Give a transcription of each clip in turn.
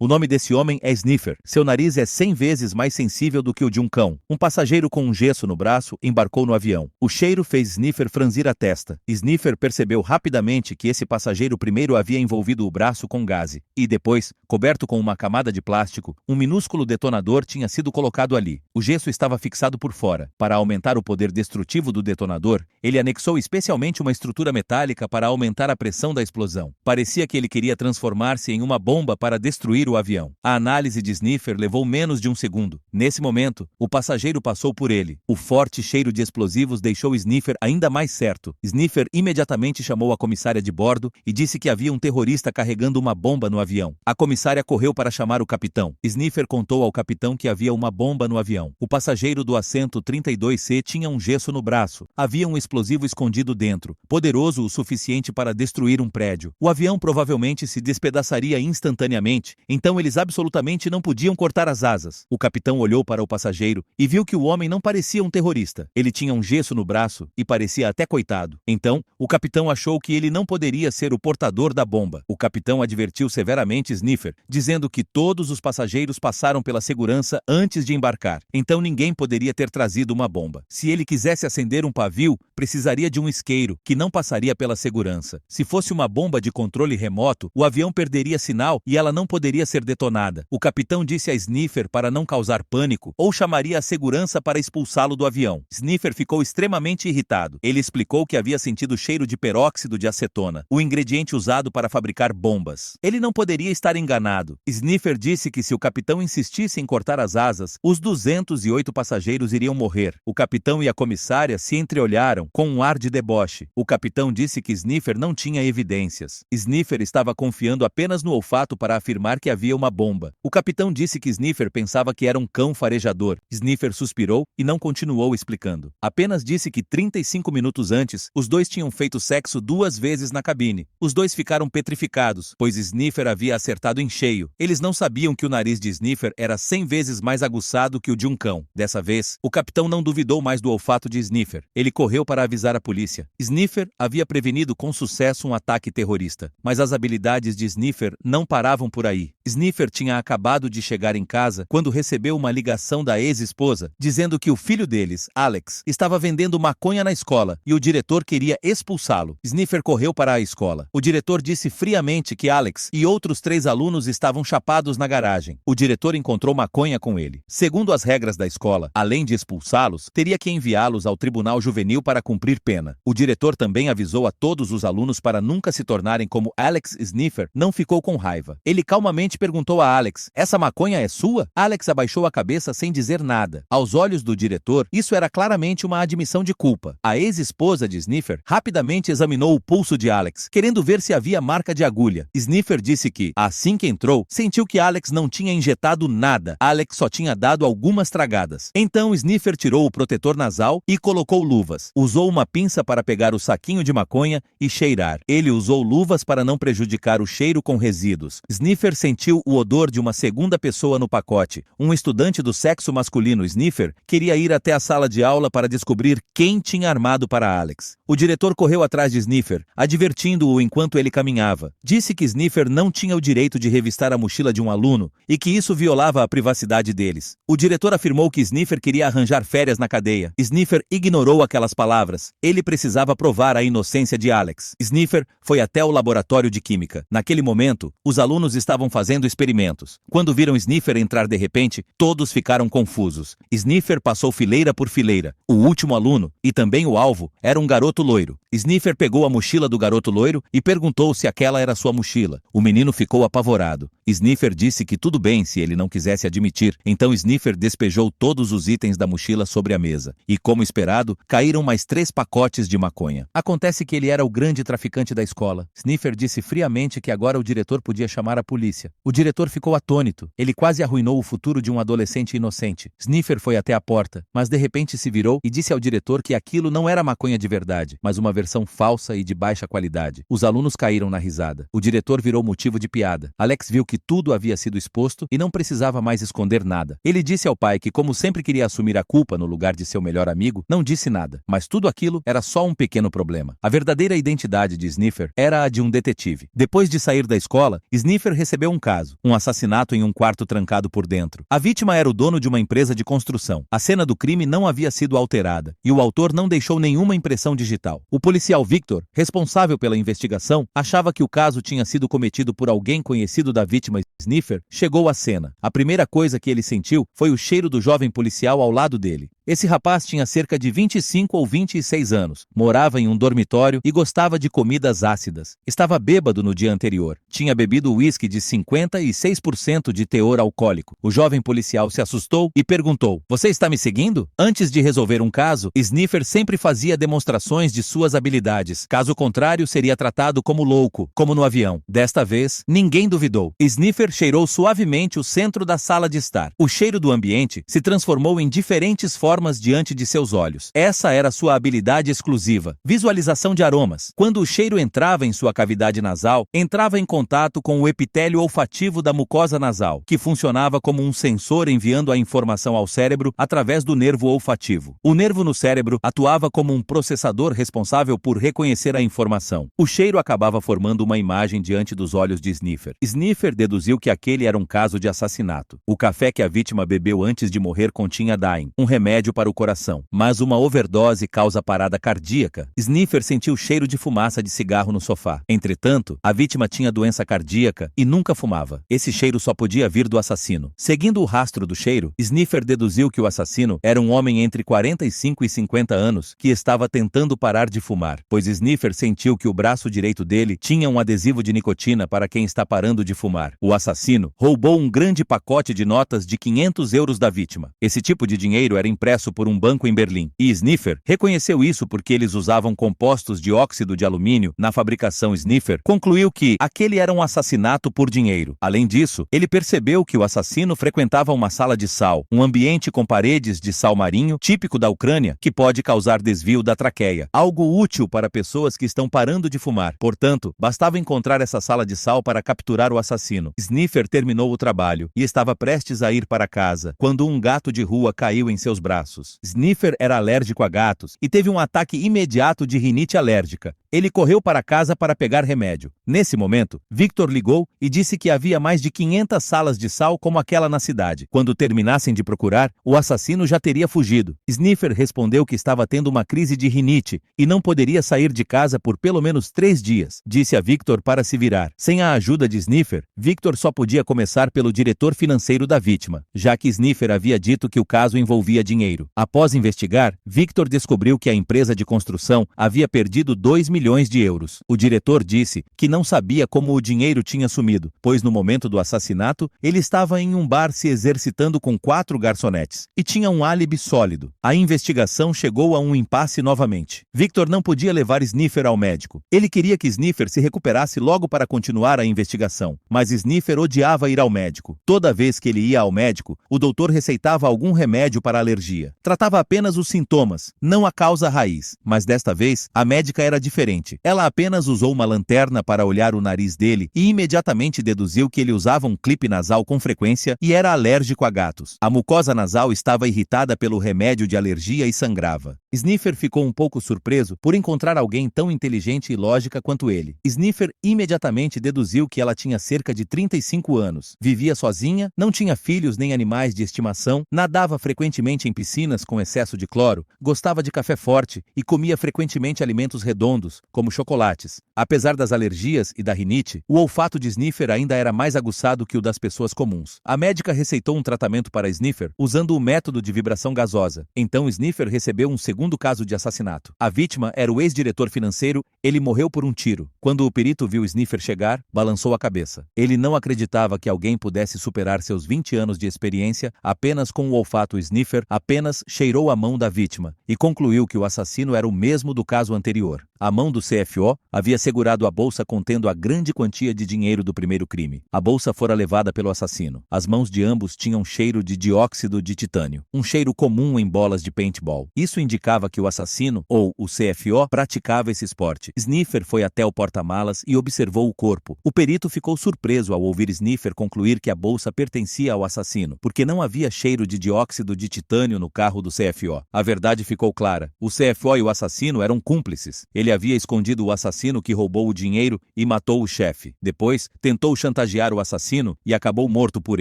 O nome desse homem é Sniffer. Seu nariz é 100 vezes mais sensível do que o de um cão. Um passageiro com um gesso no braço embarcou no avião. O cheiro fez Sniffer franzir a testa. Sniffer percebeu rapidamente que esse passageiro primeiro havia envolvido o braço com gaze. E depois, coberto com uma camada de plástico, um minúsculo detonador tinha sido colocado ali. O gesso estava fixado por fora. Para aumentar o poder destrutivo do detonador, ele anexou especialmente uma estrutura metálica para aumentar a pressão da explosão. Parecia que ele queria transformar-se em uma bomba para destruir o avião. A análise de Sniffer levou menos de um segundo. Nesse momento, o passageiro passou por ele. O forte cheiro de explosivos deixou Sniffer ainda mais certo. Sniffer imediatamente chamou a comissária de bordo e disse que havia um terrorista carregando uma bomba no avião. A comissária correu para chamar o capitão. Sniffer contou ao capitão que havia uma bomba no avião. O passageiro do assento 32C tinha um gesso no braço. Havia um explosivo escondido dentro, poderoso o suficiente para destruir um prédio. O avião provavelmente se despedaçaria instantaneamente, então eles absolutamente não podiam cortar as asas. O capitão olhou para o passageiro e viu que o homem não parecia um terrorista. Ele tinha um gesso no braço e parecia até coitado. Então, o capitão achou que ele não poderia ser o portador da bomba. O capitão advertiu severamente Sniffer, dizendo que todos os passageiros passaram pela segurança antes de embarcar. Então ninguém poderia ter trazido uma bomba. Se ele quisesse acender um pavio, precisaria de um isqueiro, que não passaria pela segurança. Se fosse uma bomba de controle remoto, o avião perderia sinal e ela não poderia ser detonada. O capitão disse a Sniffer para não causar pânico ou chamaria a segurança para expulsá-lo do avião. Sniffer ficou extremamente irritado. Ele explicou que havia sentido cheiro de peróxido de acetona, o ingrediente usado para fabricar bombas. Ele não poderia estar enganado. Sniffer disse que se o capitão insistisse em cortar as asas, os 208 passageiros iriam morrer. O capitão e a comissária se entreolharam com um ar de deboche. O capitão disse que Sniffer não tinha evidências. Sniffer estava confiando apenas no olfato para afirmar que havia uma bomba. O capitão disse que Sniffer pensava que era um cão farejador. Sniffer suspirou e não continuou explicando. Apenas disse que 35 minutos antes, os dois tinham feito sexo 2 vezes na cabine. Os dois ficaram petrificados, pois Sniffer havia acertado em cheio. Eles não sabiam que o nariz de Sniffer era 100 vezes mais aguçado que o de um cão. Dessa vez, o capitão não duvidou mais do olfato de Sniffer. Ele correu para avisar a polícia. Sniffer havia prevenido com sucesso um ataque terrorista, mas as habilidades de Sniffer não paravam por aí. Sniffer tinha acabado de chegar em casa quando recebeu uma ligação da ex-esposa, dizendo que o filho deles, Alex, estava vendendo maconha na escola e o diretor queria expulsá-lo. Sniffer correu para a escola. O diretor disse friamente que Alex e outros 3 alunos estavam chapados na garagem. O diretor encontrou maconha com ele. Segundo as regras da escola, além de expulsá-los, teria que enviá-los ao tribunal juvenil para cumprir pena. O diretor também avisou a todos os alunos para nunca se tornarem como Alex Sniffer. Não ficou com raiva. Ele calmamente perguntou a Alex: "Essa maconha é sua?" Alex abaixou a cabeça sem dizer nada. Aos olhos do diretor, isso era claramente uma admissão de culpa. A ex-esposa de Sniffer rapidamente examinou o pulso de Alex, querendo ver se havia marca de agulha. Sniffer disse que, assim que entrou, sentiu que Alex não tinha injetado nada. Alex só tinha dado algumas tragadas. Então Sniffer tirou o protetor nasal e colocou luvas. Usou uma pinça para pegar o saquinho de maconha e cheirar. Ele usou luvas para não prejudicar o cheiro com resíduos. Sniffer sentiu o odor de uma segunda pessoa no pacote. Um estudante do sexo masculino, Sniffer, queria ir até a sala de aula para descobrir quem tinha armado para Alex. O diretor correu atrás de Sniffer, advertindo-o enquanto ele caminhava. Disse que Sniffer não tinha o direito de revistar a mochila de um aluno e que isso violava a privacidade deles. O diretor afirmou que Sniffer queria arranjar férias na cadeia. Sniffer ignorou aquelas palavras. Ele precisava provar a inocência de Alex. Sniffer foi até o laboratório de química. Naquele momento, os alunos estavam fazendo experimentos. Quando viram Sniffer entrar de repente, todos ficaram confusos. Sniffer passou fileira por fileira. O último aluno, e também o alvo, era um garoto loiro. Sniffer pegou a mochila do garoto loiro e perguntou se aquela era sua mochila. O menino ficou apavorado. Sniffer disse que tudo bem se ele não quisesse admitir. Então Sniffer despejou todos os itens da mochila sobre a mesa. E, como esperado, caíram mais 3 pacotes de maconha. Acontece que ele era o grande traficante da escola. Sniffer disse friamente que agora o diretor podia chamar a polícia. O diretor ficou atônito. Ele quase arruinou o futuro de um adolescente inocente. Sniffer foi até a porta, mas de repente se virou e disse ao diretor que aquilo não era maconha de verdade, mas uma versão falsa e de baixa qualidade. Os alunos caíram na risada. O diretor virou motivo de piada. Alex viu que que tudo havia sido exposto e não precisava mais esconder nada. Ele disse ao pai que, como sempre queria assumir a culpa no lugar de seu melhor amigo, não disse nada, mas tudo aquilo era só um pequeno problema. A verdadeira identidade de Sniffer era a de um detetive. Depois de sair da escola, Sniffer recebeu um caso, um assassinato em um quarto trancado por dentro. A vítima era o dono de uma empresa de construção. A cena do crime não havia sido alterada, e o autor não deixou nenhuma impressão digital. O policial Victor, responsável pela investigação, achava que o caso tinha sido cometido por alguém conhecido da vítima. Sniffer chegou à cena. A primeira coisa que ele sentiu foi o cheiro do jovem policial ao lado dele. Esse rapaz tinha cerca de 25 ou 26 anos, morava em um dormitório e gostava de comidas ácidas. Estava bêbado no dia anterior. Tinha bebido uísque de 56% de teor alcoólico. O jovem policial se assustou e perguntou: "Você está me seguindo?" Antes de resolver um caso, Sniffer sempre fazia demonstrações de suas habilidades. Caso contrário, seria tratado como louco, como no avião. Desta vez, ninguém duvidou. Sniffer cheirou suavemente o centro da sala de estar. O cheiro do ambiente se transformou em diferentes formas diante de seus olhos. Essa era sua habilidade exclusiva, visualização de aromas. Quando o cheiro entrava em sua cavidade nasal, entrava em contato com o epitélio olfativo da mucosa nasal, que funcionava como um sensor enviando a informação ao cérebro através do nervo olfativo. O nervo no cérebro atuava como um processador responsável por reconhecer a informação. O cheiro acabava formando uma imagem diante dos olhos de Sniffer. Sniffer deduziu que aquele era um caso de assassinato. O café que a vítima bebeu antes de morrer continha Dain, um remédio para o coração, mas uma overdose causa parada cardíaca. Sniffer sentiu o cheiro de fumaça de cigarro no sofá. Entretanto, a vítima tinha doença cardíaca e nunca fumava. Esse cheiro só podia vir do assassino. Seguindo o rastro do cheiro, Sniffer deduziu que o assassino era um homem entre 45 e 50 anos que estava tentando parar de fumar, pois Sniffer sentiu que o braço direito dele tinha um adesivo de nicotina para quem está parando de fumar. O assassino roubou um grande pacote de notas de 500 euros da vítima. Esse tipo de dinheiro era impresso por um banco em Berlim. E Sniffer reconheceu isso porque eles usavam compostos de óxido de alumínio na fabricação. Sniffer concluiu que aquele era um assassinato por dinheiro. Além disso, ele percebeu que o assassino frequentava uma sala de sal, um ambiente com paredes de sal marinho, típico da Ucrânia, que pode causar desvio da traqueia, algo útil para pessoas que estão parando de fumar. Portanto, bastava encontrar essa sala de sal para capturar o assassino. Sniffer terminou o trabalho e estava prestes a ir para casa, quando um gato de rua caiu em seus braços. Sniffer era alérgico a gatos e teve um ataque imediato de rinite alérgica. Ele correu para casa para pegar remédio. Nesse momento, Victor ligou e disse que havia mais de 500 salas de sal como aquela na cidade. Quando terminassem de procurar, o assassino já teria fugido. Sniffer respondeu que estava tendo uma crise de rinite e não poderia sair de casa por pelo menos 3 dias. Disse a Victor para se virar. Sem a ajuda de Sniffer, Victor só podia começar pelo diretor financeiro da vítima, já que Sniffer havia dito que o caso envolvia dinheiro. Após investigar, Victor descobriu que a empresa de construção havia perdido 2 milhões de euros. O diretor disse que não sabia como o dinheiro tinha sumido, pois no momento do assassinato, ele estava em um bar se exercitando com 4 garçonetes e tinha um álibi sólido. A investigação chegou a um impasse novamente. Victor não podia levar Sniffer ao médico. Ele queria que Sniffer se recuperasse logo para continuar a investigação, mas Sniffer odiava ir ao médico. Toda vez que ele ia ao médico, o doutor receitava algum remédio para alergia. Tratava apenas os sintomas, não a causa raiz. Mas desta vez, a médica era diferente. Ela apenas usou uma lanterna para olhar o nariz dele e imediatamente deduziu que ele usava um clipe nasal com frequência e era alérgico a gatos. A mucosa nasal estava irritada pelo remédio de alergia e sangrava. Sniffer ficou um pouco surpreso por encontrar alguém tão inteligente e lógica quanto ele. Sniffer imediatamente deduziu que ela tinha cerca de 35 anos, vivia sozinha, não tinha filhos nem animais de estimação, nadava frequentemente em piscinas com excesso de cloro, gostava de café forte e comia frequentemente alimentos redondos, como chocolates. Apesar das alergias e da rinite, o olfato de Sniffer ainda era mais aguçado que o das pessoas comuns. A médica receitou um tratamento para Sniffer usando o método de vibração gasosa. Então Sniffer recebeu um segundo caso de assassinato. A vítima era o ex-diretor financeiro, ele morreu por um tiro. Quando o perito viu Sniffer chegar, balançou a cabeça. Ele não acreditava que alguém pudesse superar seus 20 anos de experiência apenas com o olfato. Sniffer apenas cheirou a mão da vítima e concluiu que o assassino era o mesmo do caso anterior. A mão do CFO havia segurado a bolsa contendo a grande quantia de dinheiro do primeiro crime. A bolsa fora levada pelo assassino. As mãos de ambos tinham cheiro de dióxido de titânio, um cheiro comum em bolas de paintball. Isso indicava indicava que o assassino, ou o CFO, praticava esse esporte. Sniffer foi até o porta-malas e observou o corpo. O perito ficou surpreso ao ouvir Sniffer concluir que a bolsa pertencia ao assassino, porque não havia cheiro de dióxido de titânio no carro do CFO. A verdade ficou clara. O CFO e o assassino eram cúmplices. Ele havia escondido o assassino que roubou o dinheiro e matou o chefe. Depois, tentou chantagear o assassino e acabou morto por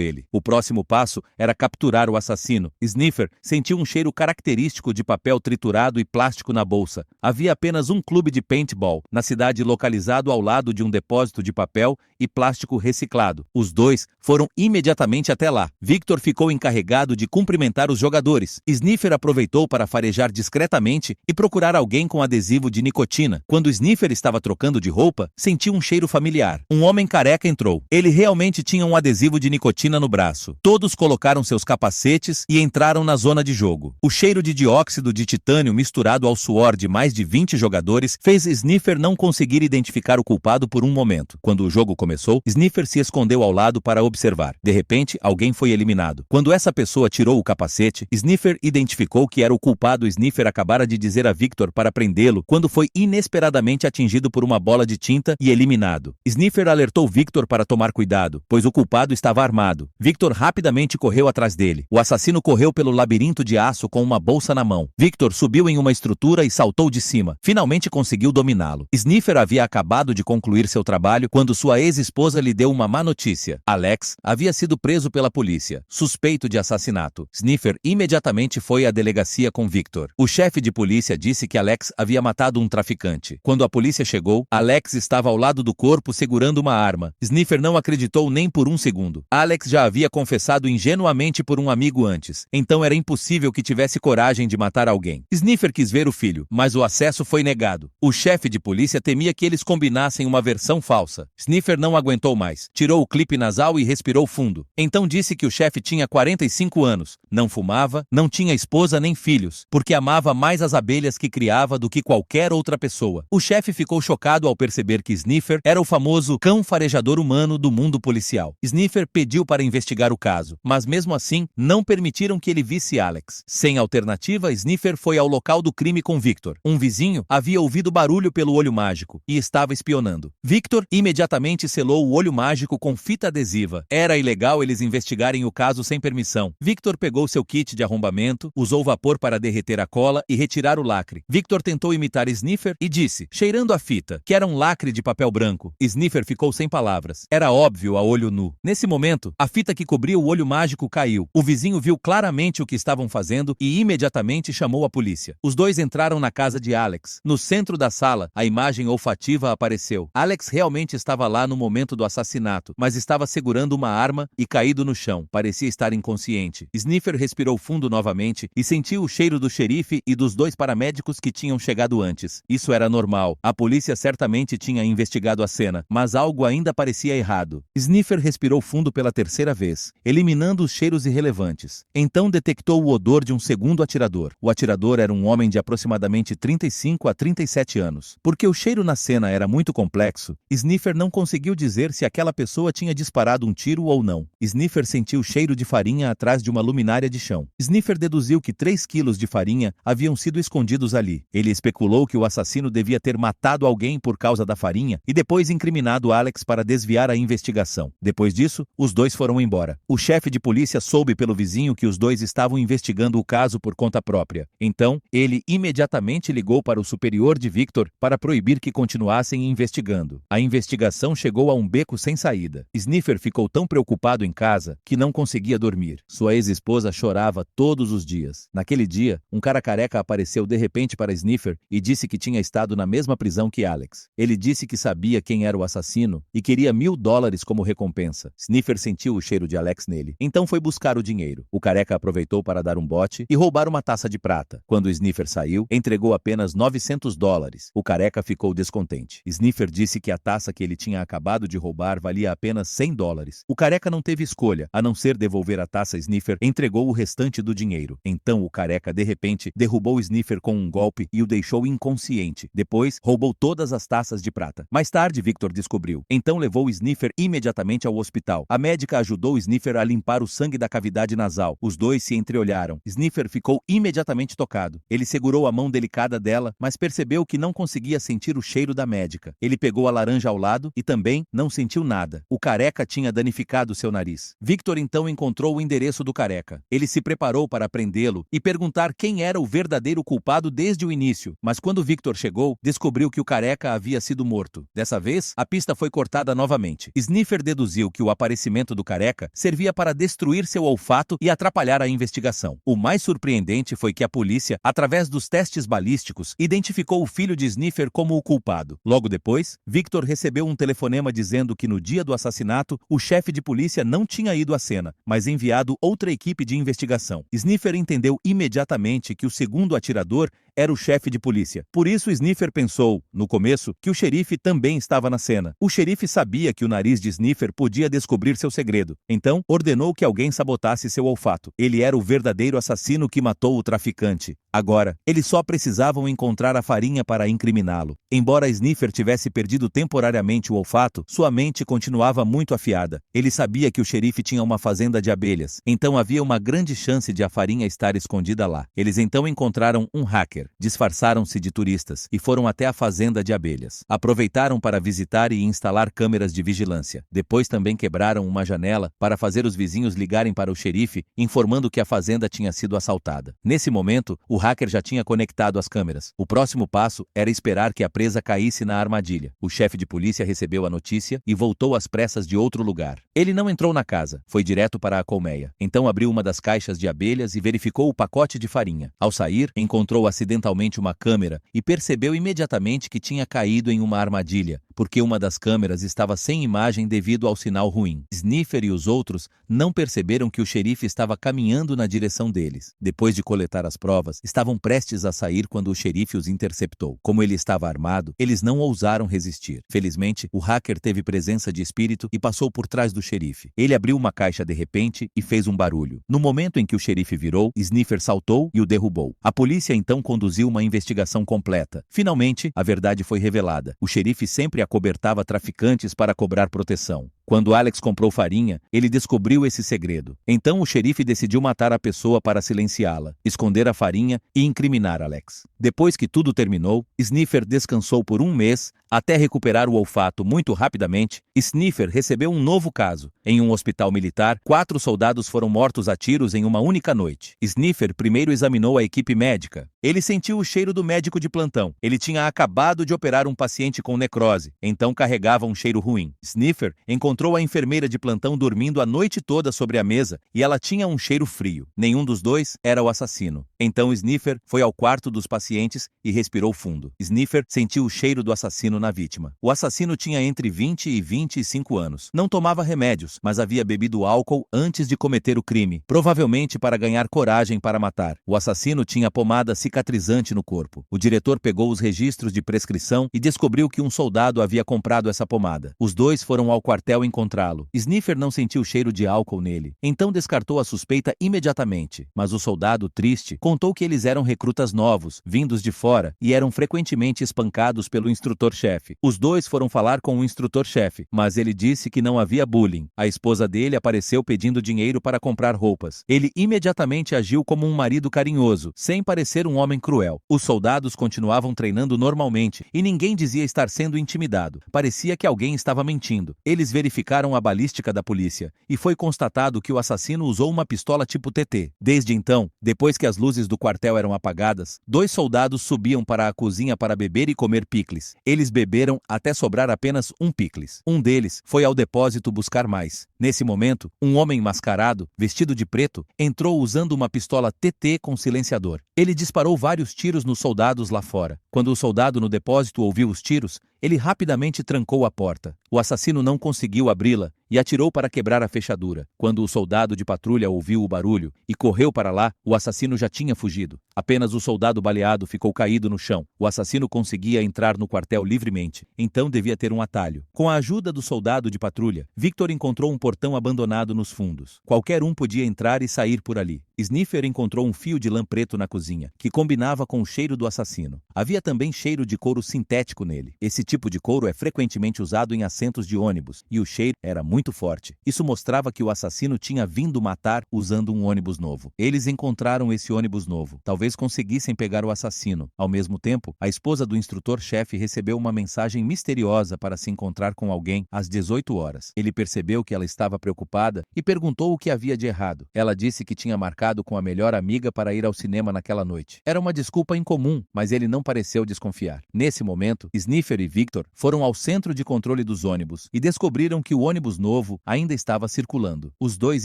ele. O próximo passo era capturar o assassino. Sniffer sentiu um cheiro característico de papel triturado e plástico na bolsa. Havia apenas um clube de paintball na cidade localizado ao lado de um depósito de papel e plástico reciclado. Os dois foram imediatamente até lá. Victor ficou encarregado de cumprimentar os jogadores. Sniffer aproveitou para farejar discretamente e procurar alguém com adesivo de nicotina. Quando Sniffer estava trocando de roupa, sentiu um cheiro familiar. Um homem careca entrou. Ele realmente tinha um adesivo de nicotina no braço. Todos colocaram seus capacetes e entraram na zona de jogo. O cheiro de dióxido de titânio misturado ao suor de mais de 20 jogadores fez Sniffer não conseguir identificar o culpado por um momento. Quando o jogo começou, Sniffer se escondeu ao lado para observar. De repente, alguém foi eliminado. Quando essa pessoa tirou o capacete, Sniffer identificou que era o culpado. Sniffer acabara de dizer a Victor para prendê-lo quando foi inesperadamente atingido por uma bola de tinta e eliminado. Sniffer alertou Victor para tomar cuidado, pois o culpado estava armado. Victor rapidamente correu atrás dele. O assassino correu pelo labirinto de aço com uma bolsa na mão. Victor subiu em uma estrutura e saltou de cima. Finalmente conseguiu dominá-lo. Sniffer havia acabado de concluir seu trabalho quando sua ex-esposa lhe deu uma má notícia. Alex havia sido preso pela polícia, suspeito de assassinato. Sniffer imediatamente foi à delegacia com Victor. O chefe de polícia disse que Alex havia matado um traficante. Quando a polícia chegou, Alex estava ao lado do corpo segurando uma arma. Sniffer não acreditou nem por um segundo. Alex já havia confessado ingenuamente por um amigo antes, então era impossível que tivesse coragem de matar alguém. Sniffer quis ver o filho, mas o acesso foi negado. O chefe de polícia temia que eles combinassem uma versão falsa. Sniffer não aguentou mais. Tirou o clipe nasal e respirou fundo. Então disse que o chefe tinha 45 anos, não fumava, não tinha esposa nem filhos, porque amava mais as abelhas que criava do que qualquer outra pessoa. O chefe ficou chocado ao perceber que Sniffer era o famoso cão farejador humano do mundo policial. Sniffer pediu para investigar o caso, mas mesmo assim não permitiram que ele visse Alex. Sem alternativa, Sniffer foi ao local do crime com Victor. Um vizinho havia ouvido barulho pelo olho mágico e estava espionando. Victor imediatamente selou o olho mágico com fita adesiva. Era ilegal eles investigarem o caso sem permissão. Victor pegou seu kit de arrombamento, usou vapor para derreter a cola e retirar o lacre. Victor tentou imitar Sniffer e disse, cheirando a fita, que era um lacre de papel branco. Sniffer ficou sem palavras. Era óbvio a olho nu. Nesse momento, a fita que cobria o olho mágico caiu. O vizinho viu claramente o que estavam fazendo e imediatamente chamou a polícia. Os dois entraram na casa de Alex. No centro da sala, a imagem olfativa apareceu. Alex realmente estava lá no momento do assassinato, mas estava segurando uma arma e caído no chão. Parecia estar inconsciente. Sniffer respirou fundo novamente e sentiu o cheiro do xerife e dos dois paramédicos que tinham chegado antes. Isso era normal. A polícia certamente tinha investigado a cena, mas algo ainda parecia errado. Sniffer respirou fundo pela terceira vez, eliminando os cheiros irrelevantes. Então detectou o odor de um segundo atirador. O atirador era um homem de aproximadamente 35 a 37 anos. Porque o cheiro na cena era muito complexo, Sniffer não conseguiu dizer se aquela pessoa tinha disparado um tiro ou não. Sniffer sentiu cheiro de farinha atrás de uma luminária de chão. Sniffer deduziu que 3 quilos de farinha haviam sido escondidos ali. Ele especulou que o assassino devia ter matado alguém por causa da farinha e depois incriminado Alex para desviar a investigação. Depois disso, os dois foram embora. O chefe de polícia soube pelo vizinho que os dois estavam investigando o caso por conta própria. Então, ele imediatamente ligou para o superior de Victor para proibir que continuassem investigando. A investigação chegou a um beco sem saída. Sniffer ficou tão preocupado em casa que não conseguia dormir. Sua ex-esposa chorava todos os dias. Naquele dia, um cara careca apareceu de repente para Sniffer e disse que tinha estado na mesma prisão que Alex. Ele disse que sabia quem era o assassino e queria $1000 como recompensa. Sniffer sentiu o cheiro de Alex nele. Então foi buscar o dinheiro. O careca aproveitou para dar um bote e roubar uma taça de prata. Quando Sniffer saiu, entregou apenas $900. O careca ficou descontente. Sniffer disse que a taça que ele tinha acabado de roubar valia apenas $100. O careca não teve escolha, a não ser devolver a taça a Sniffer, entregou o restante do dinheiro. Então o careca, de repente, derrubou Sniffer com um golpe e o deixou inconsciente. Depois, roubou todas as taças de prata. Mais tarde, Victor descobriu. Então levou Sniffer imediatamente ao hospital. A médica ajudou Sniffer a limpar o sangue da cavidade nasal. Os dois se entreolharam. Sniffer ficou imediatamente tocado. chocado. Ele segurou a mão delicada dela, mas percebeu que não conseguia sentir o cheiro da médica. Ele pegou a laranja ao lado e também não sentiu nada. O careca tinha danificado seu nariz. Victor então encontrou o endereço do careca. Ele se preparou para prendê-lo e perguntar quem era o verdadeiro culpado desde o início, mas quando Victor chegou, descobriu que o careca havia sido morto. Dessa vez, a pista foi cortada novamente. Sniffer deduziu que o aparecimento do careca servia para destruir seu olfato e atrapalhar a investigação. O mais surpreendente foi que a polícia, através dos testes balísticos, identificou o filho de Sniffer como o culpado. Logo depois, Victor recebeu um telefonema dizendo que no dia do assassinato, o chefe de polícia não tinha ido à cena, mas enviado outra equipe de investigação. Sniffer entendeu imediatamente que o segundo atirador era o chefe de polícia. Por isso, Sniffer pensou, no começo, que o xerife também estava na cena. O xerife sabia que o nariz de Sniffer podia descobrir seu segredo. Então, ordenou que alguém sabotasse seu olfato. Ele era o verdadeiro assassino que matou o traficante. Agora, eles só precisavam encontrar a farinha para incriminá-lo. Embora Sniffer tivesse perdido temporariamente o olfato, sua mente continuava muito afiada. Ele sabia que o xerife tinha uma fazenda de abelhas, então havia uma grande chance de a farinha estar escondida lá. Eles então encontraram um hacker, disfarçaram-se de turistas e foram até a fazenda de abelhas. Aproveitaram para visitar e instalar câmeras de vigilância. Depois também quebraram uma janela para fazer os vizinhos ligarem para o xerife, informando que a fazenda tinha sido assaltada. Nesse momento, o hacker já tinha conectado as câmeras. O próximo passo era esperar que a presa caísse na armadilha. O chefe de polícia recebeu a notícia e voltou às pressas de outro lugar. Ele não entrou na casa, foi direto para a colmeia. Então abriu uma das caixas de abelhas e verificou o pacote de farinha. Ao sair, encontrou acidentalmente uma câmera e percebeu imediatamente que tinha caído em uma armadilha, porque uma das câmeras estava sem imagem devido ao sinal ruim. Sniffer e os outros não perceberam que o xerife estava caminhando na direção deles. Depois de coletar as provas, estavam prestes a sair quando o xerife os interceptou. Como ele estava armado, eles não ousaram resistir. Felizmente, o hacker teve presença de espírito e passou por trás do xerife. Ele abriu uma caixa de repente e fez um barulho. No momento em que o xerife virou, Sniffer saltou e o derrubou. A polícia então conduziu uma investigação completa. Finalmente, a verdade foi revelada. O xerife sempre acobertava traficantes para cobrar proteção. Quando Alex comprou farinha, ele descobriu esse segredo. Então o xerife decidiu matar a pessoa para silenciá-la, esconder a farinha e incriminar Alex. Depois que tudo terminou, Sniffer descansou por um mês até recuperar o olfato muito rapidamente. Sniffer recebeu um novo caso. Em um hospital militar, 4 soldados foram mortos a tiros em uma única noite. Sniffer primeiro examinou a equipe médica. Ele sentiu o cheiro do médico de plantão. Ele tinha acabado de operar um paciente com necrose, então carregava um cheiro ruim. Sniffer encontrou a enfermeira de plantão dormindo a noite toda sobre a mesa e ela tinha um cheiro frio. Nenhum dos dois era o assassino. Então Sniffer foi ao quarto dos pacientes e respirou fundo. Sniffer sentiu o cheiro do assassino na vítima. O assassino tinha entre 20 e 25 anos. Não tomava remédios, mas havia bebido álcool antes de cometer o crime, provavelmente para ganhar coragem para matar. O assassino tinha pomada cicatrizante no corpo. O diretor pegou os registros de prescrição e descobriu que um soldado havia comprado essa pomada. Os dois foram ao quartel encontrá-lo. Sniffer não sentiu cheiro de álcool nele, então descartou a suspeita imediatamente. Mas o soldado, triste, contou que eles eram recrutas novos, vindos de fora, e eram frequentemente espancados pelo instrutor-chefe. Os dois foram falar com o instrutor-chefe, mas ele disse que não havia bullying. A esposa dele apareceu pedindo dinheiro para comprar roupas. Ele imediatamente agiu como um marido carinhoso, sem parecer um homem cruel. Os soldados continuavam treinando normalmente e ninguém dizia estar sendo intimidado. Parecia que alguém estava mentindo. Eles verificaram a balística da polícia e foi constatado que o assassino usou uma pistola tipo TT. Desde então, depois que as luzes do quartel eram apagadas, 2 soldados subiam para a cozinha para beber e comer picles. Eles beberam até sobrar apenas um picles. Um deles foi ao depósito buscar mais. Nesse momento, um homem mascarado, vestido de preto, entrou usando uma pistola TT com silenciador. Ele disparou vários tiros nos soldados lá fora. Quando o soldado no depósito ouviu os tiros, ele rapidamente trancou a porta. O assassino não conseguiu abri-la e atirou para quebrar a fechadura. Quando o soldado de patrulha ouviu o barulho e correu para lá, o assassino já tinha fugido. Apenas o soldado baleado ficou caído no chão. O assassino conseguia entrar no quartel livremente, então devia ter um atalho. Com a ajuda do soldado de patrulha, Victor encontrou um portão abandonado nos fundos. Qualquer um podia entrar e sair por ali. Sniffer encontrou um fio de lã preto na cozinha, que combinava com o cheiro do assassino. Havia também cheiro de couro sintético nele. Esse tipo de couro é frequentemente usado em assentos de ônibus, e o cheiro era muito muito forte. Isso mostrava que o assassino tinha vindo matar usando um ônibus novo. Eles encontraram esse ônibus novo. Talvez conseguissem pegar o assassino. Ao mesmo tempo, a esposa do instrutor-chefe recebeu uma mensagem misteriosa para se encontrar com alguém às 18 horas. Ele percebeu que ela estava preocupada e perguntou o que havia de errado. Ela disse que tinha marcado com a melhor amiga para ir ao cinema naquela noite. Era uma desculpa incomum, mas ele não pareceu desconfiar. Nesse momento, Sniffer e Victor foram ao centro de controle dos ônibus e descobriram que o ônibus novo ainda estava circulando. Os dois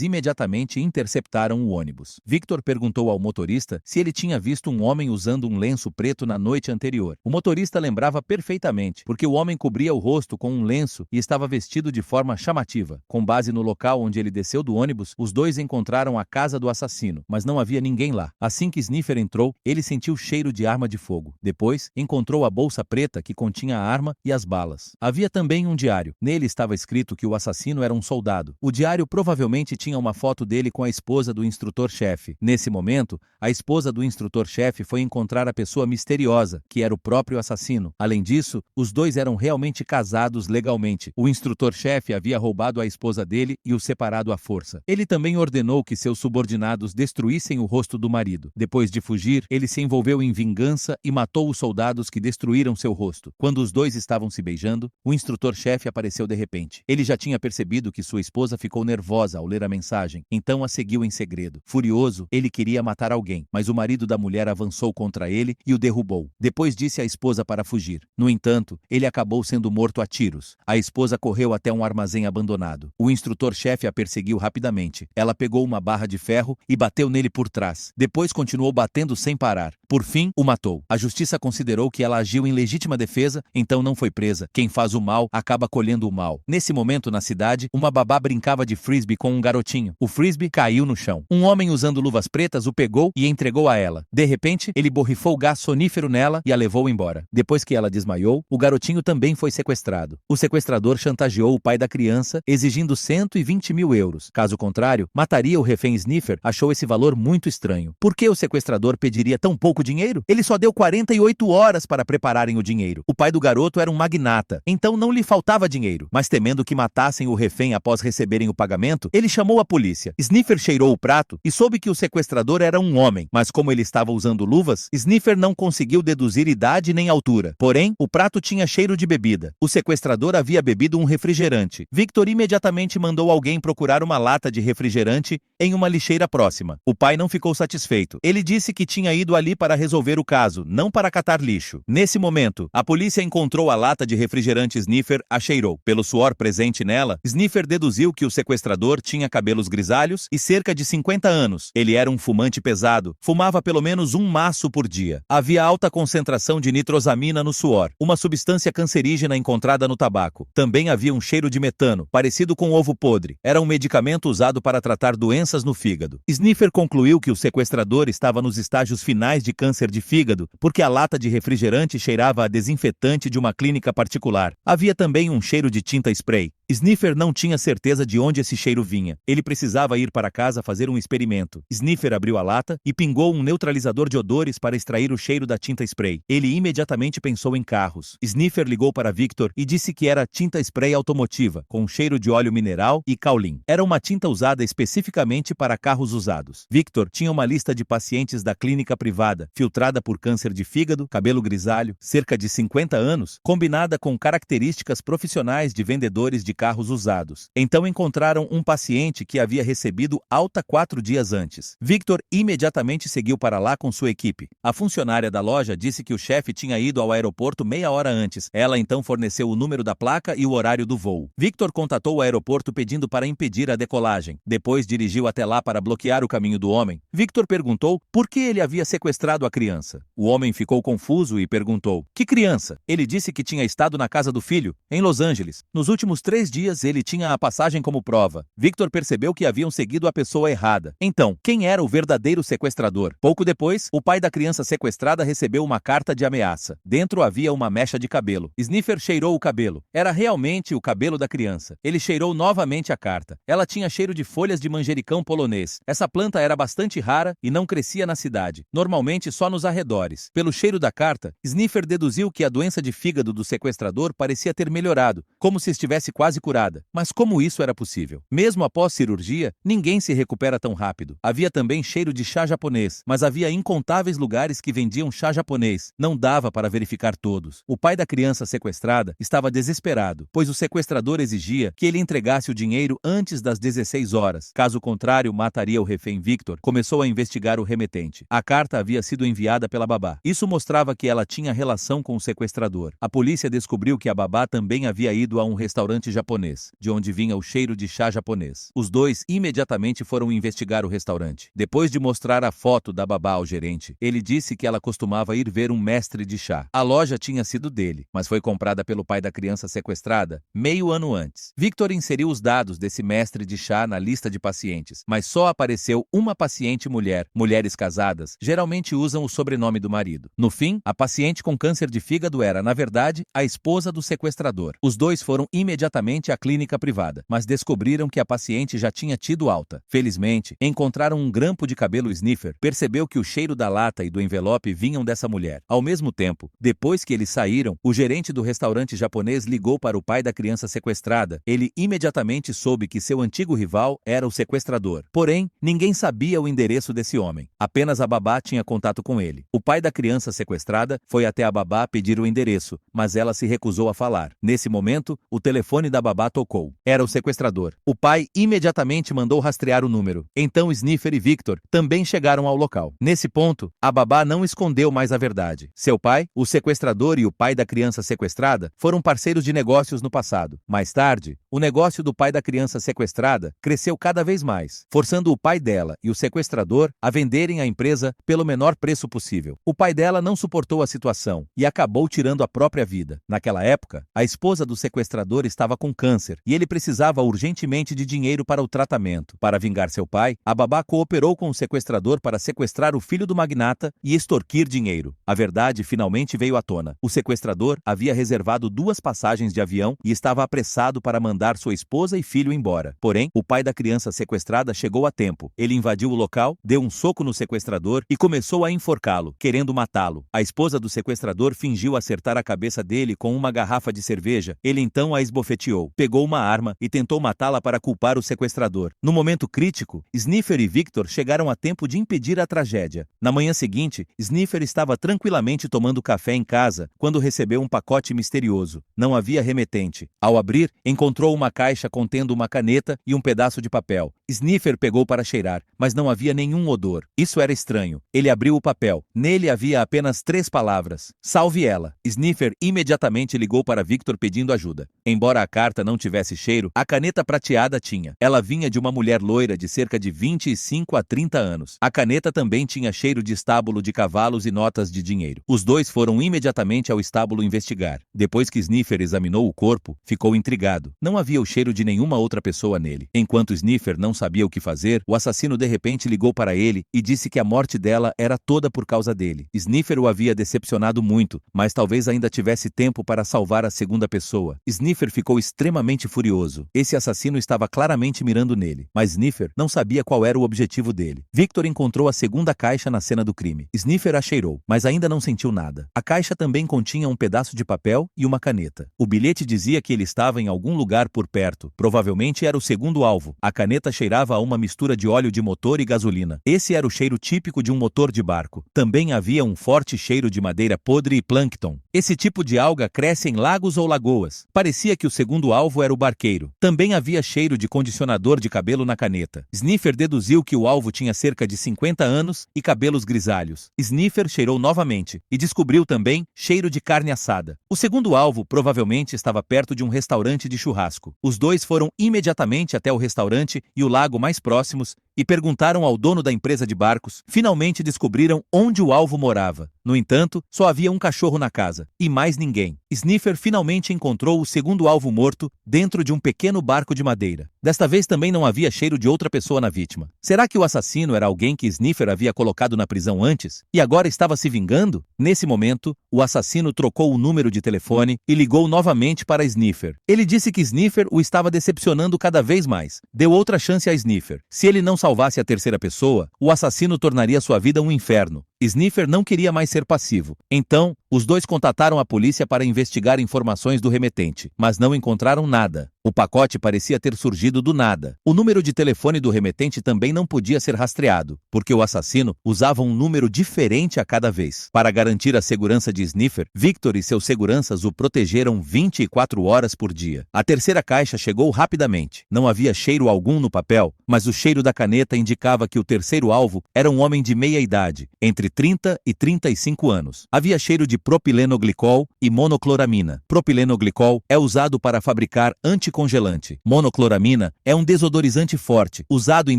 imediatamente interceptaram o ônibus. Victor perguntou ao motorista se ele tinha visto um homem usando um lenço preto na noite anterior. O motorista lembrava perfeitamente, porque o homem cobria o rosto com um lenço e estava vestido de forma chamativa. Com base no local onde ele desceu do ônibus, os dois encontraram a casa do assassino, mas não havia ninguém lá. Assim que Sniffer entrou, ele sentiu cheiro de arma de fogo. Depois, encontrou a bolsa preta que continha a arma e as balas. Havia também um diário. Nele estava escrito que o assassino era um soldado. O diário provavelmente tinha uma foto dele com a esposa do instrutor-chefe. Nesse momento, a esposa do instrutor-chefe foi encontrar a pessoa misteriosa, que era o próprio assassino. Além disso, os dois eram realmente casados legalmente. O instrutor-chefe havia roubado a esposa dele e o separado à força. Ele também ordenou que seus subordinados destruíssem o rosto do marido. Depois de fugir, ele se envolveu em vingança e matou os soldados que destruíram seu rosto. Quando os dois estavam se beijando, o instrutor-chefe apareceu de repente. Ele já tinha percebido que sua esposa ficou nervosa ao ler a mensagem, então a seguiu em segredo. Furioso, ele queria matar alguém, mas o marido da mulher avançou contra ele e o derrubou. Depois disse à esposa para fugir. No entanto, ele acabou sendo morto a tiros. A esposa correu até um armazém abandonado. O instrutor-chefe a perseguiu rapidamente. Ela pegou uma barra de ferro e bateu nele por trás. Depois continuou batendo sem parar. Por fim, o matou. A justiça considerou que ela agiu em legítima defesa, então não foi presa. Quem faz o mal acaba colhendo o mal. Nesse momento, na cidade, uma babá brincava de frisbee com um garotinho. O frisbee caiu no chão. Um homem usando luvas pretas o pegou e entregou a ela. De repente, ele borrifou gás sonífero nela e a levou embora. Depois que ela desmaiou, o garotinho também foi sequestrado. O sequestrador chantageou o pai da criança, exigindo 120 mil euros. Caso contrário, mataria o refém. Sniffer achou esse valor muito estranho. Por que o sequestrador pediria tão pouco dinheiro? Ele só deu 48 horas para prepararem o dinheiro. O pai do garoto era um magnata, então não lhe faltava dinheiro. Mas temendo que matassem o refém após receberem o pagamento, ele chamou a polícia. Sniffer cheirou o prato e soube que o sequestrador era um homem, mas como ele estava usando luvas, Sniffer não conseguiu deduzir idade nem altura. Porém, o prato tinha cheiro de bebida. O sequestrador havia bebido um refrigerante. Victor imediatamente mandou alguém procurar uma lata de refrigerante em uma lixeira próxima. O pai não ficou satisfeito. Ele disse que tinha ido ali para resolver o caso, não para catar lixo. Nesse momento, a polícia encontrou a lata de refrigerante. Sniffer a cheirou. Pelo suor presente nela, Sniffer deduziu que o sequestrador tinha cabelos grisalhos e cerca de 50 anos. Ele era um fumante pesado, fumava pelo menos um maço por dia. Havia alta concentração de nitrosamina no suor, uma substância cancerígena encontrada no tabaco. Também havia um cheiro de metano, parecido com ovo podre. Era um medicamento usado para tratar doenças no fígado. Sniffer concluiu que o sequestrador estava nos estágios finais de câncer de fígado, porque a lata de refrigerante cheirava a desinfetante de uma clínica particular. Havia também um cheiro de tinta spray. Sniffer não tinha certeza de onde esse cheiro vinha. Ele precisava ir para casa fazer um experimento. Sniffer abriu a lata e pingou um neutralizador de odores para extrair o cheiro da tinta spray. Ele imediatamente pensou em carros. Sniffer ligou para Victor e disse que era tinta spray automotiva, com cheiro de óleo mineral e kaolin. Era uma tinta usada especificamente para carros usados. Victor tinha uma lista de pacientes da clínica privada, filtrada por câncer de fígado, cabelo grisalho, cerca de 50 anos, combinada com características profissionais de vendedores de carros usados. Então encontraram um paciente que havia recebido alta 4 dias antes. Victor imediatamente seguiu para lá com sua equipe. A funcionária da loja disse que o chefe tinha ido ao aeroporto meia hora antes. Ela então forneceu o número da placa e o horário do voo. Victor contatou o aeroporto pedindo para impedir a decolagem. Depois dirigiu até lá para bloquear o caminho do homem. Victor perguntou por que ele havia sequestrado a criança. O homem ficou confuso e perguntou: "Que criança?" Ele disse que tinha estado na casa do filho, em Los Angeles. Nos últimos 3 dias ele tinha a passagem como prova. Victor percebeu que haviam seguido a pessoa errada. Então, quem era o verdadeiro sequestrador? Pouco depois, o pai da criança sequestrada recebeu uma carta de ameaça. Dentro havia uma mecha de cabelo. Sniffer cheirou o cabelo. Era realmente o cabelo da criança. Ele cheirou novamente a carta. Ela tinha cheiro de folhas de manjericão polonês. Essa planta era bastante rara e não crescia na cidade, normalmente só nos arredores. Pelo cheiro da carta, Sniffer deduziu que a doença de fígado do sequestrador parecia ter melhorado, como se estivesse quase quase curada. Mas como isso era possível? Mesmo após cirurgia, ninguém se recupera tão rápido. Havia também cheiro de chá japonês, mas havia incontáveis lugares que vendiam chá japonês. Não dava para verificar todos. O pai da criança sequestrada estava desesperado, pois o sequestrador exigia que ele entregasse o dinheiro antes das 16 horas. Caso contrário, mataria o refém Victor. Começou a investigar o remetente. A carta havia sido enviada pela babá. Isso mostrava que ela tinha relação com o sequestrador. A polícia descobriu que a babá também havia ido a um restaurante japonês, de onde vinha o cheiro de chá japonês. Os dois imediatamente foram investigar o restaurante. Depois de mostrar a foto da babá ao gerente, ele disse que ela costumava ir ver um mestre de chá. A loja tinha sido dele, mas foi comprada pelo pai da criança sequestrada meio ano antes. Victor inseriu os dados desse mestre de chá na lista de pacientes, mas só apareceu uma paciente mulher. Mulheres casadas geralmente usam o sobrenome do marido. No fim, a paciente com câncer de fígado era, na verdade, a esposa do sequestrador. Os dois foram imediatamente à clínica privada, mas descobriram que a paciente já tinha tido alta. Felizmente, encontraram um grampo de cabelo sniffer. Percebeu que o cheiro da lata e do envelope vinham dessa mulher. Ao mesmo tempo, depois que eles saíram, o gerente do restaurante japonês ligou para o pai da criança sequestrada. Ele imediatamente soube que seu antigo rival era o sequestrador. Porém, ninguém sabia o endereço desse homem. Apenas a babá tinha contato com ele. O pai da criança sequestrada foi até a babá pedir o endereço, mas ela se recusou a falar. Nesse momento, o telefone da babá tocou. Era o sequestrador. O pai imediatamente mandou rastrear o número. Então Sniffer e Victor também chegaram ao local. Nesse ponto, a babá não escondeu mais a verdade. Seu pai, o sequestrador e o pai da criança sequestrada foram parceiros de negócios no passado. Mais tarde, o negócio do pai da criança sequestrada cresceu cada vez mais, forçando o pai dela e o sequestrador a venderem a empresa pelo menor preço possível. O pai dela não suportou a situação e acabou tirando a própria vida. Naquela época, a esposa do sequestrador estava com câncer e ele precisava urgentemente de dinheiro para o tratamento. Para vingar seu pai, a babá cooperou com o sequestrador para sequestrar o filho do magnata e extorquir dinheiro. A verdade finalmente veio à tona. O sequestrador havia reservado 2 passagens de avião e estava apressado para mandar sua esposa e filho embora. Porém, o pai da criança sequestrada chegou a tempo. Ele invadiu o local, deu um soco no sequestrador e começou a enforcá-lo, querendo matá-lo. A esposa do sequestrador fingiu acertar a cabeça dele com uma garrafa de cerveja. Ele então a esbofeteou, pegou uma arma e tentou matá-la para culpar o sequestrador. No momento crítico, Sniffer e Victor chegaram a tempo de impedir a tragédia. Na manhã seguinte, Sniffer estava tranquilamente tomando café em casa quando recebeu um pacote misterioso. Não havia remetente. Ao abrir, encontrou uma caixa contendo uma caneta e um pedaço de papel. Sniffer pegou para cheirar, mas não havia nenhum odor. Isso era estranho. Ele abriu o papel. Nele havia apenas 3 palavras. Salve ela. Sniffer imediatamente ligou para Victor pedindo ajuda. Embora a carta não tivesse cheiro, a caneta prateada tinha. Ela vinha de uma mulher loira de cerca de 25 a 30 anos. A caneta também tinha cheiro de estábulo de cavalos e notas de dinheiro. Os dois foram imediatamente ao estábulo investigar. Depois que Sniffer examinou o corpo, ficou intrigado. Não havia o cheiro de nenhuma outra pessoa nele. Enquanto Sniffer não sabia o que fazer, o assassino de repente ligou para ele e disse que a morte dela era toda por causa dele. Sniffer o havia decepcionado muito, mas talvez ainda tivesse tempo para salvar a segunda pessoa. Sniffer ficou extremamente furioso. Esse assassino estava claramente mirando nele, mas Sniffer não sabia qual era o objetivo dele. Victor encontrou a segunda caixa na cena do crime. Sniffer a cheirou, mas ainda não sentiu nada. A caixa também continha um pedaço de papel e uma caneta. O bilhete dizia que ele estava em algum lugar por perto. Provavelmente era o segundo alvo. A caneta cheirava a uma mistura de óleo de motor e gasolina. Esse era o cheiro típico de um motor de barco. Também havia um forte cheiro de madeira podre e plâncton. Esse tipo de alga cresce em lagos ou lagoas. Parecia que o segundo alvo era o barqueiro. Também havia cheiro de condicionador de cabelo na caneta. Sniffer deduziu que o alvo tinha cerca de 50 anos e cabelos grisalhos. Sniffer cheirou novamente e descobriu também cheiro de carne assada. O segundo alvo provavelmente estava perto de um restaurante de churrasco. Os dois foram imediatamente até o restaurante e o lago mais próximos e perguntaram ao dono da empresa de barcos. Finalmente descobriram onde o alvo morava. No entanto, só havia um cachorro na casa, e mais ninguém. Sniffer finalmente encontrou o segundo alvo morto dentro de um pequeno barco de madeira. Desta vez também não havia cheiro de outra pessoa na vítima. Será que o assassino era alguém que Sniffer havia colocado na prisão antes e agora estava se vingando? Nesse momento, o assassino trocou o número de telefone e ligou novamente para Sniffer. Ele disse que Sniffer o estava decepcionando cada vez mais. Deu outra chance a Sniffer. Se ele não salvasse a terceira pessoa, o assassino tornaria sua vida um inferno. Sniffer não queria mais ser passivo. Então, os dois contataram a polícia para investigar informações do remetente, mas não encontraram nada. O pacote parecia ter surgido do nada. O número de telefone do remetente também não podia ser rastreado, porque o assassino usava um número diferente a cada vez. Para garantir a segurança de Sniffer, Victor e seus seguranças o protegeram 24 horas por dia. A terceira caixa chegou rapidamente. Não havia cheiro algum no papel, mas o cheiro da caneta indicava que o terceiro alvo era um homem de meia idade, entre 30 e 35 anos. Havia cheiro de propilenoglicol e monocloramina. Propilenoglicol é usado para fabricar anticongelante. Monocloramina é um desodorizante forte, usado em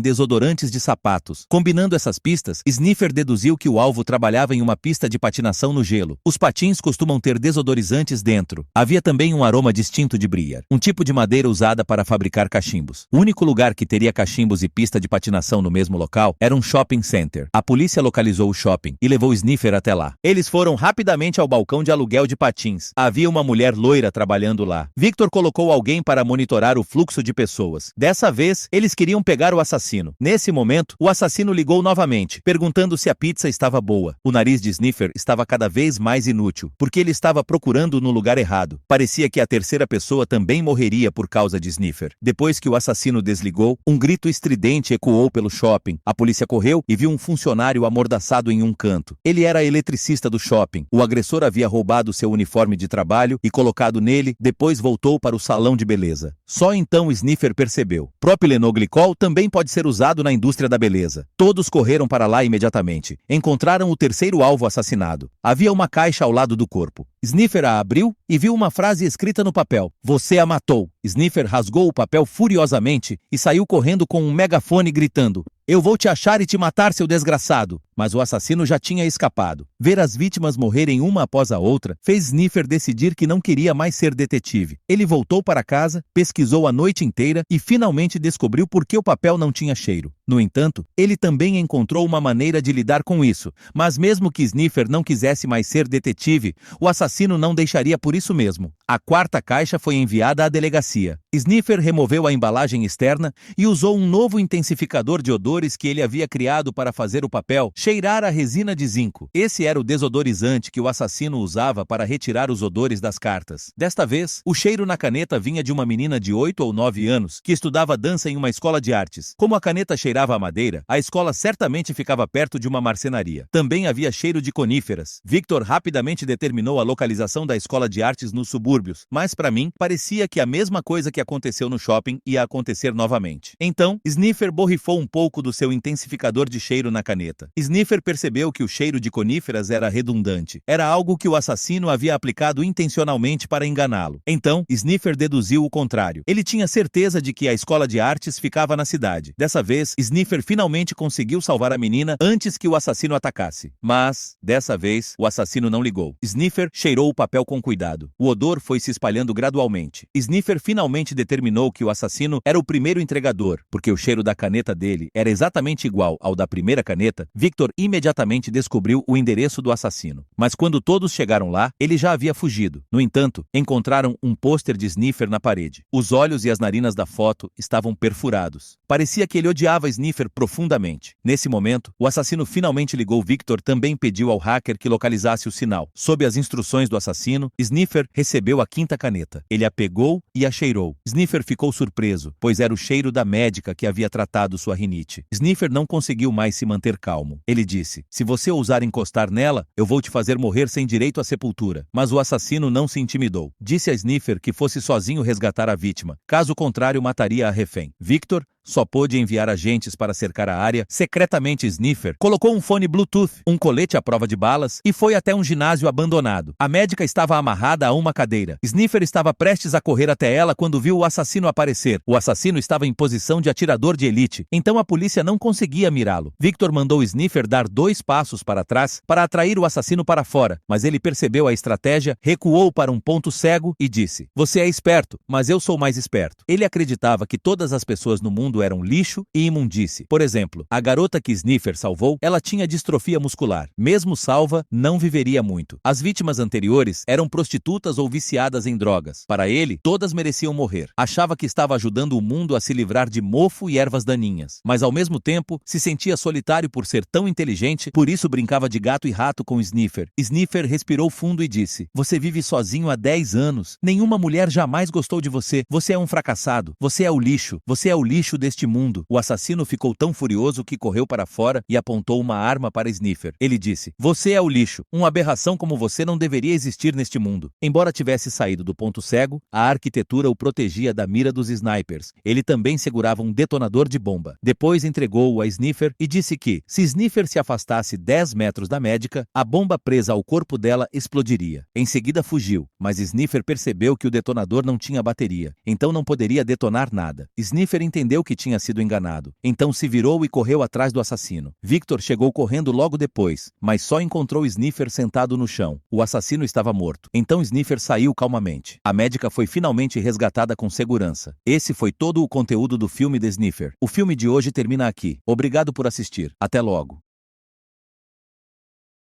desodorantes de sapatos. Combinando essas pistas, Sniffer deduziu que o alvo trabalhava em uma pista de patinação no gelo. Os patins costumam ter desodorizantes dentro. Havia também um aroma distinto de briar, um tipo de madeira usada para fabricar cachimbos. O único lugar que teria cachimbos e pista de patinação no mesmo local era um shopping center. A polícia localizou o shopping e levou Sniffer até lá. Eles foram rapidamente ao balcão de aluguel de patins. Havia uma mulher loira trabalhando lá. Victor colocou alguém para monitorar o fluxo de pessoas. Dessa vez, eles queriam pegar o assassino. Nesse momento, o assassino ligou novamente, perguntando se a pizza estava boa. O nariz de Sniffer estava cada vez mais inútil, porque ele estava procurando no lugar errado. Parecia que a terceira pessoa também morreria por causa de Sniffer. Depois que o assassino desligou, um grito estridente ecoou pelo shopping. A polícia correu e viu um funcionário amordaçado em um canto. Ele era eletricista do shopping. O agressor havia roubado seu uniforme de trabalho e colocado nele, depois voltou para o salão de beleza. Só então Sniffer percebeu. Propilenoglicol também pode ser usado na indústria da beleza. Todos correram para lá imediatamente. Encontraram o terceiro alvo assassinado. Havia uma caixa ao lado do corpo. Sniffer a abriu e viu uma frase escrita no papel. Você a matou. Sniffer rasgou o papel furiosamente e saiu correndo com um megafone gritando: Eu vou te achar e te matar, seu desgraçado! Mas o assassino já tinha escapado. Ver as vítimas morrerem uma após a outra fez Sniffer decidir que não queria mais ser detetive. Ele voltou para casa, pesquisou a noite inteira e finalmente descobriu por que o papel não tinha cheiro. No entanto, ele também encontrou uma maneira de lidar com isso. Mas mesmo que Sniffer não quisesse mais ser detetive, o assassino não deixaria por isso mesmo. A quarta caixa foi enviada à delegacia. Sniffer removeu a embalagem externa e usou um novo intensificador de odores que ele havia criado para fazer o papel cheirar a resina de zinco. Esse era o desodorizante que o assassino usava para retirar os odores das cartas. Desta vez, o cheiro na caneta vinha de uma menina de 8 ou 9 anos que estudava dança em uma escola de artes. Como a caneta cheirava a madeira, a escola certamente ficava perto de uma marcenaria. Também havia cheiro de coníferas. Victor rapidamente determinou a localização da escola de artes nos subúrbios, mas para mim, parecia que a mesma coisa que aconteceu no shopping ia acontecer novamente. Então, Sniffer borrifou um pouco do seu intensificador de cheiro na caneta. Sniffer percebeu que o cheiro de coníferas era redundante. Era algo que o assassino havia aplicado intencionalmente para enganá-lo. Então, Sniffer deduziu o contrário. Ele tinha certeza de que a escola de artes ficava na cidade. Dessa vez, Sniffer finalmente conseguiu salvar a menina antes que o assassino atacasse. Mas, dessa vez, o assassino não ligou. Sniffer cheirou o papel com cuidado. O odor foi se espalhando gradualmente. Sniffer finalmente determinou que o assassino era o primeiro entregador, porque o cheiro da caneta dele era exatamente igual ao da primeira caneta. Victor imediatamente descobriu o endereço do assassino. Mas quando todos chegaram lá, ele já havia fugido. No entanto, encontraram um pôster de Sniffer na parede. Os olhos e as narinas da foto estavam perfurados. Parecia que ele odiava Sniffer profundamente. Nesse momento, o assassino finalmente ligou. Victor também pediu ao hacker que localizasse o sinal. Sob as instruções do assassino, Sniffer recebeu a quinta caneta. Ele a pegou e a cheirou. Sniffer ficou surpreso, pois era o cheiro da médica que havia tratado sua rinite. Sniffer não conseguiu mais se manter calmo. Ele disse: se você ousar encostar nela, eu vou te fazer morrer sem direito à sepultura. Mas o assassino não se intimidou. Disse a Sniffer que fosse sozinho resgatar a vítima. Caso contrário, mataria a refém. Victor só pôde enviar agentes para cercar a área. Secretamente, Sniffer colocou um fone Bluetooth, um colete à prova de balas e foi até um ginásio abandonado. A médica estava amarrada a uma cadeira. Sniffer estava prestes a correr até ela quando viu o assassino aparecer. O assassino estava em posição de atirador de elite, então a polícia não conseguia mirá-lo. Victor mandou Sniffer dar 2 passos para trás para atrair o assassino para fora, mas ele percebeu a estratégia, recuou para um ponto cego e disse: você é esperto, mas eu sou mais esperto. Ele acreditava que todas as pessoas no mundo mundo era um lixo e imundície. Por exemplo, a garota que Sniffer salvou, ela tinha distrofia muscular. Mesmo salva, não viveria muito. As vítimas anteriores eram prostitutas ou viciadas em drogas. Para ele, todas mereciam morrer. Achava que estava ajudando o mundo a se livrar de mofo e ervas daninhas. Mas ao mesmo tempo, se sentia solitário por ser tão inteligente, por isso brincava de gato e rato com Sniffer. Sniffer respirou fundo e disse: "Você vive sozinho há 10 anos. Nenhuma mulher jamais gostou de você. Você é um fracassado. Você é o lixo. Você é o lixo deste mundo." O assassino ficou tão furioso que correu para fora e apontou uma arma para Sniffer. Ele disse: "Você é o lixo. Uma aberração como você não deveria existir neste mundo." Embora tivesse saído do ponto cego, a arquitetura o protegia da mira dos snipers. Ele também segurava um detonador de bomba. Depois entregou-o a Sniffer e disse que, se Sniffer se afastasse 10 metros da médica, a bomba presa ao corpo dela explodiria. Em seguida fugiu, mas Sniffer percebeu que o detonador não tinha bateria, então não poderia detonar nada. Sniffer entendeu que tinha sido enganado, então se virou e correu atrás do assassino. Victor chegou correndo logo depois, mas só encontrou Sniffer sentado no chão. O assassino estava morto. Então Sniffer saiu calmamente. A médica foi finalmente resgatada com segurança. Esse foi todo o conteúdo do filme The Sniffer. O filme de hoje termina aqui. Obrigado por assistir. Até logo.